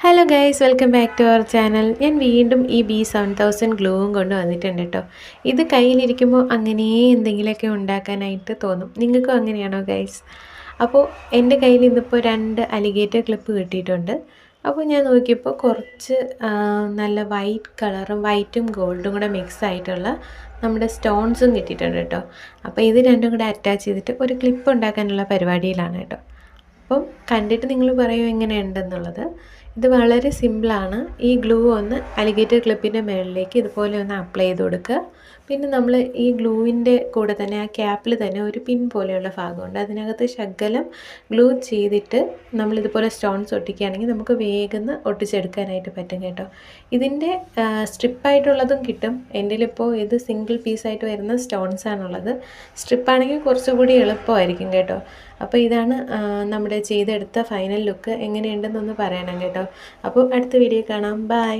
Hello guys, welcome back to our channel. ഞാൻ വീണ്ടും ഈ B7000 ഗ്ലൂവും കൊണ്ട് വന്നിട്ടുണ്ട് കേട്ടോ. ഇത് കയ്യിലിരിക്കുമ്പോൾ അങ്ങനെ എന്തെങ്കിലുമൊക്കെ ഉണ്ടാക്കാനായിട്ട് തോന്നും. നിങ്ങൾക്കും അങ്ങനെയാണോ ഗൈസ്? അപ്പോൾ എൻ്റെ കയ്യിൽ ഇന്നിപ്പോൾ 2 അലിഗേറ്റർ ക്ലിപ്പ് കിട്ടിയിട്ടുണ്ട്. അപ്പോൾ ഞാൻ നോക്കിയപ്പോൾ കുറച്ച് നല്ല വൈറ്റ് കളറും വൈറ്റും ഗോൾഡും കൂടെ മിക്സ് ആയിട്ടുള്ള നമ്മുടെ സ്റ്റോൺസും കിട്ടിയിട്ടുണ്ട് കേട്ടോ. അപ്പോൾ ഇത് രണ്ടും കൂടെ അറ്റാച്ച് ചെയ്തിട്ട് ഒരു ക്ലിപ്പ് ഉണ്ടാക്കാനുള്ള പരിപാടിയിലാണ് കേട്ടോ. അപ്പം കണ്ടിട്ട് നിങ്ങൾ പറയും എങ്ങനെയുണ്ടെന്നുള്ളത്. ഇത് വളരെ സിമ്പിളാണ്. ഈ ഗ്ലൂ ഒന്ന് അലിഗേറ്റർ ക്ലിപ്പിൻ്റെ മുകളിലേക്ക് ഇതുപോലെ ഒന്ന് അപ്ലൈ ചെയ്ത് കൊടുക്കുക. പിന്നെ നമ്മൾ ഈ ഗ്ലൂവിൻ്റെ കൂടെ തന്നെ ആ ക്യാപ്പിൽ തന്നെ ഒരു പിൻ പോലെയുള്ള ഭാഗമുണ്ട്. അതിനകത്ത് ശകലം ഗ്ലൂ ചെയ്തിട്ട് നമ്മളിതുപോലെ സ്റ്റോൺസ് ഒട്ടിക്കുകയാണെങ്കിൽ നമുക്ക് വേഗം ഒട്ടിച്ചെടുക്കാനായിട്ട് പറ്റും കേട്ടോ. ഇതിൻ്റെ സ്ട്രിപ്പായിട്ടുള്ളതും കിട്ടും. എൻ്റെ ഇപ്പോൾ ഇത് സിംഗിൾ പീസായിട്ട് വരുന്ന സ്റ്റോൺസാണുള്ളത്. സ്ട്രിപ്പാണെങ്കിൽ കുറച്ചുകൂടി എളുപ്പമായിരിക്കും കേട്ടോ. അപ്പോൾ ഇതാണ് നമ്മുടെ ചെയ്തെടുത്ത ഫൈനൽ ലുക്ക്. എങ്ങനെയുണ്ടെന്നൊന്ന് പറയണം കേട്ടോ. അപ്പോൾ അടുത്ത വീഡിയോ കാണാം. ബൈ.